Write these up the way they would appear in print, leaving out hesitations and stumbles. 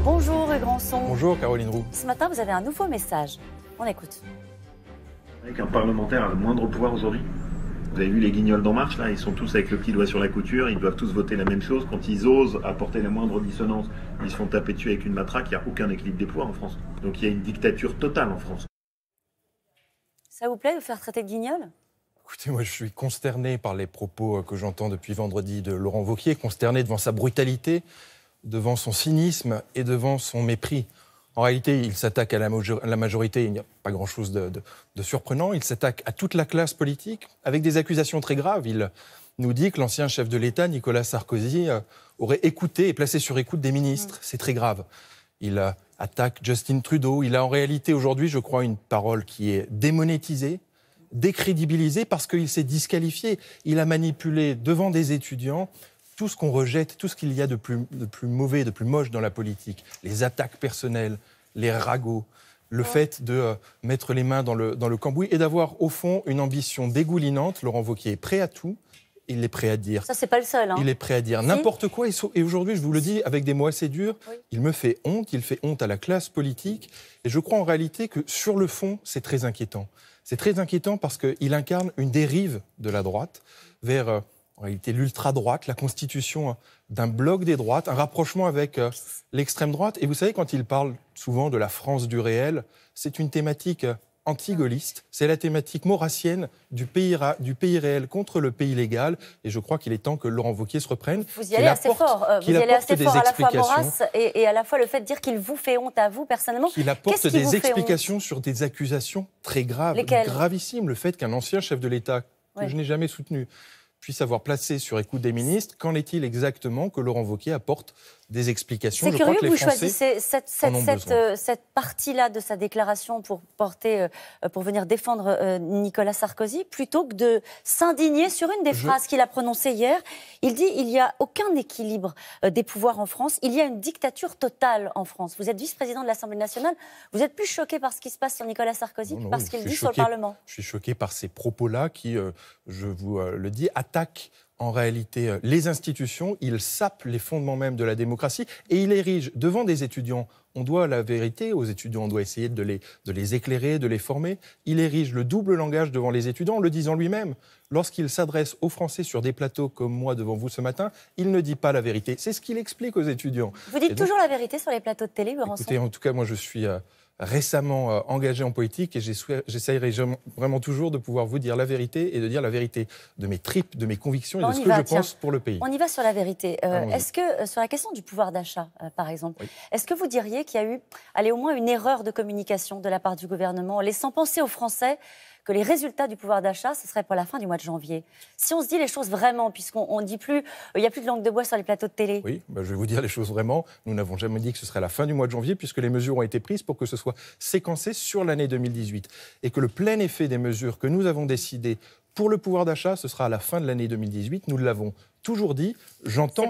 Bonjour Hugues Rançon. Bonjour Caroline Roux. Ce matin, vous avez un nouveau message. On écoute. Avec un parlementaire a le moindre pouvoir aujourd'hui. Vous avez vu les guignols d'En Marche, là, ils sont tous avec le petit doigt sur la couture, ils doivent tous voter la même chose. Quand ils osent apporter la moindre dissonance, ils se font taper dessus avec une matraque, il n'y a aucun équilibre des pouvoirs en France. Donc il y a une dictature totale en France. Ça vous plaît de vous faire traiter de guignol ? Écoutez, moi je suis consterné par les propos que j'entends depuis vendredi de Laurent Wauquiez, consterné devant sa brutalité, devant son cynisme et devant son mépris. En réalité, il s'attaque à la majorité, il n'y a pas grand-chose de surprenant. Il s'attaque à toute la classe politique avec des accusations très graves. Il nous dit que l'ancien chef de l'État, Nicolas Sarkozy, aurait écouté et placé sur écoute des ministres. C'est très grave. Il attaque Justin Trudeau. Il a en réalité aujourd'hui, je crois, une parole qui est démonétisée, décrédibilisée parce qu'il s'est disqualifié. Il a manipulé devant des étudiants tout ce qu'on rejette, tout ce qu'il y a de plus mauvais, de plus moche dans la politique. Les attaques personnelles, les ragots, le fait de mettre les mains dans le cambouis et d'avoir au fond une ambition dégoulinante. Laurent Wauquiez est prêt à tout. Il est prêt à dire. Ça, c'est pas le seul. Hein. Il est prêt à dire n'importe quoi. Et aujourd'hui, je vous le dis avec des mots assez durs, il me fait honte. Il fait honte à la classe politique. Et je crois en réalité que sur le fond, c'est très inquiétant. C'est très inquiétant parce qu'il incarne une dérive de la droite vers, en réalité, l'ultra-droite, la constitution d'un bloc des droites, un rapprochement avec l'extrême droite. Et vous savez, quand il parle souvent de la France du réel, c'est une thématique anti-gaulliste, c'est la thématique maurassienne du pays réel contre le pays légal, et je crois qu'il est temps que Laurent Wauquiez se reprenne. Vous y allez assez fort, à la fois Maurras et à la fois le fait de dire qu'il vous fait honte à vous personnellement. Qu'il apporte des explications sur des accusations très graves, gravissimes. Le fait qu'un ancien chef de l'État, que je n'ai jamais soutenu, puisse avoir placé sur écoute des ministres. Qu'en est-il exactement que Laurent Wauquiez apporte des explications? C'est curieux que vous choisissez cette partie-là de sa déclaration pour venir défendre Nicolas Sarkozy, plutôt que de s'indigner sur une des phrases qu'il a prononcées hier. Il dit il n'y a aucun équilibre des pouvoirs en France, il y a une dictature totale en France. Vous êtes vice-président de l'Assemblée nationale, vous êtes plus choqué par ce qui se passe sur Nicolas Sarkozy que par ce qu'il dit sur le Parlement? Je suis choqué par ces propos-là qui, je vous le dis, attaquent en réalité les institutions, il sape les fondements même de la démocratie et il érige devant des étudiants, on doit la vérité aux étudiants, on doit essayer de les éclairer, de les former, il érige le double langage devant les étudiants en le disant lui-même. Lorsqu'il s'adresse aux Français sur des plateaux comme moi devant vous ce matin, il ne dit pas la vérité. C'est ce qu'il explique aux étudiants. Vous dites toujours la vérité sur les plateaux de télé, Hugues Rançon ? Écoutez, en tout cas, moi je suis récemment engagé en politique et j'essayerai vraiment toujours de pouvoir vous dire la vérité et de dire la vérité de mes tripes, de mes convictions et de ce que je pense pour le pays. On y va sur la vérité. Est-ce que, sur la question du pouvoir d'achat, par exemple, est-ce que vous diriez qu'il y a eu, au moins une erreur de communication de la part du gouvernement, laissant penser aux Français que les résultats du pouvoir d'achat, ce serait pour la fin du mois de janvier? Si on se dit les choses vraiment, puisqu'on ne dit plus, il n'y a plus de langue de bois sur les plateaux de télé. Oui, je vais vous dire les choses vraiment. Nous n'avons jamais dit que ce serait la fin du mois de janvier, puisque les mesures ont été prises pour que ce soit séquencé sur l'année 2018. Et que le plein effet des mesures que nous avons décidées pour le pouvoir d'achat, ce sera à la fin de l'année 2018. Nous l'avons toujours dit. J'entends,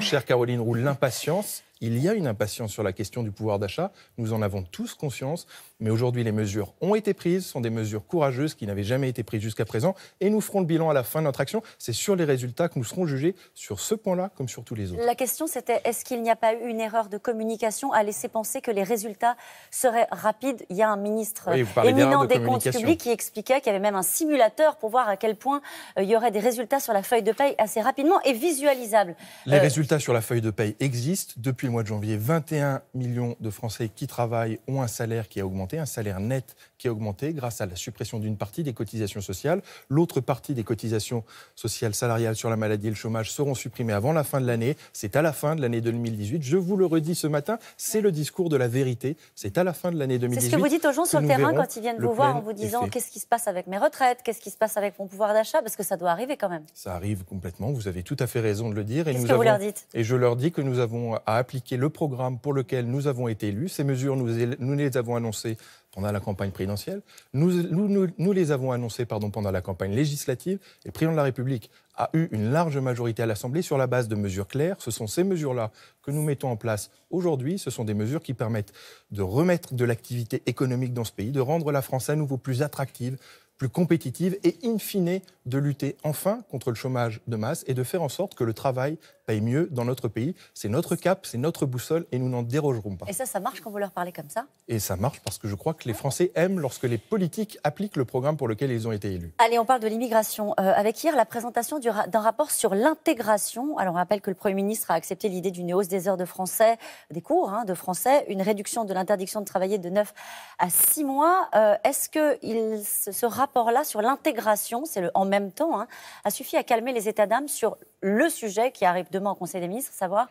chère Caroline Roux, l'impatience. Il y a une impatience sur la question du pouvoir d'achat. Nous en avons tous conscience. Mais aujourd'hui, les mesures ont été prises, sont des mesures courageuses qui n'avaient jamais été prises jusqu'à présent. Et nous ferons le bilan à la fin de notre action. C'est sur les résultats que nous serons jugés sur ce point-là comme sur tous les autres. La question, c'était est-ce qu'il n'y a pas eu une erreur de communication à laisser penser que les résultats seraient rapides? Il y a un ministre éminent des comptes publics qui expliquait qu'il y avait même un simulateur pour voir à quel point il y aurait des résultats sur la feuille de paye assez rapidement et visualisables. Les résultats sur la feuille de paye existent. Depuis le mois de janvier, 21 millions de Français qui travaillent ont un salaire qui a augmenté, un salaire net qui a augmenté grâce à la suppression d'une partie des cotisations sociales. L'autre partie des cotisations sociales salariales sur la maladie et le chômage seront supprimées avant la fin de l'année. C'est à la fin de l'année 2018. Je vous le redis ce matin, c'est le discours de la vérité. C'est à la fin de l'année 2018. C'est ce que vous dites aux gens sur le terrain quand ils viennent vous voir en vous disant qu'est-ce qui se passe avec mes retraites, qu'est-ce qui se passe avec mon pouvoir d'achat, parce que ça doit arriver quand même. Ça arrive complètement, vous avez tout à fait raison de le dire. Qu'est-ce que vous leur dites ? Et je leur dis que nous avons à appliquer le programme pour lequel nous avons été élus. Ces mesures, nous les avons annoncées pendant la campagne présidentielle. Nous les avons annoncées pendant la campagne législative. Et le président de la République a eu une large majorité à l'Assemblée sur la base de mesures claires. Ce sont ces mesures-là que nous mettons en place aujourd'hui. Ce sont des mesures qui permettent de remettre de l'activité économique dans ce pays, de rendre la France à nouveau plus attractive, plus compétitive et, in fine, de lutter enfin contre le chômage de masse et de faire en sorte que le travail paye mieux dans notre pays. C'est notre cap, c'est notre boussole et nous n'en dérogerons pas. Et ça marche quand vous leur parlez comme ça? Et ça marche parce que je crois que les Français aiment lorsque les politiques appliquent le programme pour lequel ils ont été élus. Allez, on parle de l'immigration. Avec hier la présentation d'un rapport sur l'intégration. Alors on rappelle que le Premier ministre a accepté l'idée d'une hausse des heures de français, des cours de français, une réduction de l'interdiction de travailler de 9 à 6 mois. Est-ce que ce rapport-là sur l'intégration, c'est le en même temps, a suffi à calmer les états d'âme sur le sujet qui arrive demain au Conseil des ministres, savoir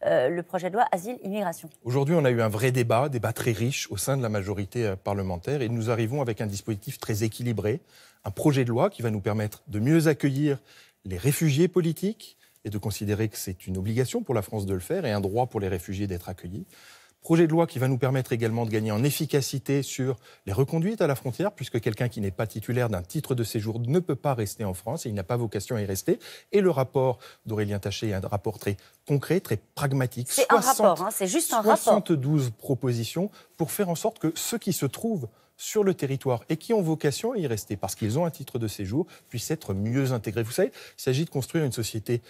le projet de loi Asile-Immigration? Aujourd'hui, on a eu un vrai débat très riche au sein de la majorité parlementaire et nous arrivons avec un dispositif très équilibré, un projet de loi qui va nous permettre de mieux accueillir les réfugiés politiques et de considérer que c'est une obligation pour la France de le faire et un droit pour les réfugiés d'être accueillis. Projet de loi qui va nous permettre également de gagner en efficacité sur les reconduites à la frontière, puisque quelqu'un qui n'est pas titulaire d'un titre de séjour ne peut pas rester en France et il n'a pas vocation à y rester. Et le rapport d'Aurélien Taché est un rapport très concret, très pragmatique. C'est un rapport, c'est juste un rapport. 72 propositions pour faire en sorte que ceux qui se trouvent sur le territoire et qui ont vocation à y rester, parce qu'ils ont un titre de séjour, puissent être mieux intégrés. Vous savez, il s'agit de construire une société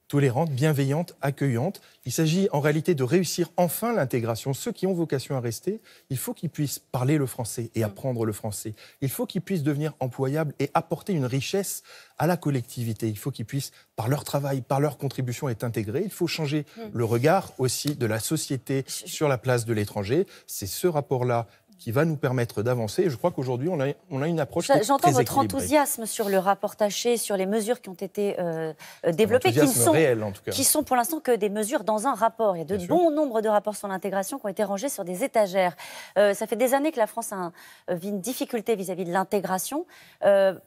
tolérante, bienveillante, accueillante. Il s'agit en réalité de réussir enfin l'intégration. Ceux qui ont vocation à rester, il faut qu'ils puissent parler le français et apprendre le français. Il faut qu'ils puissent devenir employables et apporter une richesse à la collectivité. Il faut qu'ils puissent, par leur travail, par leur contribution, être intégrés. Il faut changer le regard aussi de la société sur la place de l'étranger. C'est ce rapport-là qui va nous permettre d'avancer. Et je crois qu'aujourd'hui, on a une approche très équilibrée. J'entends votre enthousiasme sur le rapport Taché, sur les mesures qui ont été développées, qui sont pour l'instant que des mesures dans un rapport. Il y a de bons nombres de rapports sur l'intégration qui ont été rangés sur des étagères. Ça fait des années que la France vit une difficulté vis-à-vis de l'intégration.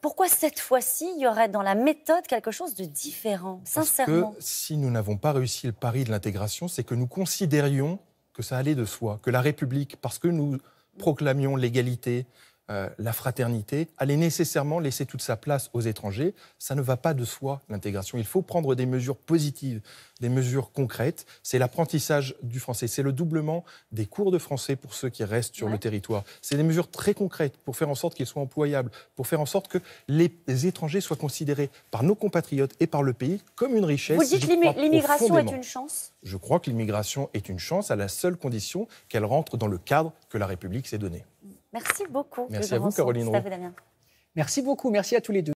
Pourquoi cette fois-ci, il y aurait dans la méthode quelque chose de différent, sincèrement? Parce que si nous n'avons pas réussi le pari de l'intégration, c'est que nous considérions que ça allait de soi, que la République, parce que nous proclamions l'égalité, la fraternité, allait nécessairement laisser toute sa place aux étrangers. Ça ne va pas de soi, l'intégration. Il faut prendre des mesures positives, des mesures concrètes. C'est l'apprentissage du français. C'est le doublement des cours de français pour ceux qui restent sur le territoire. C'est des mesures très concrètes pour faire en sorte qu'ils soient employables, pour faire en sorte que les étrangers soient considérés par nos compatriotes et par le pays comme une richesse. Vous dites que l'immigration est une chance? Je crois que l'immigration est une chance à la seule condition qu'elle rentre dans le cadre que la République s'est donné. Merci beaucoup. Merci à vous, Caroline Roux. Merci beaucoup, merci à tous les deux.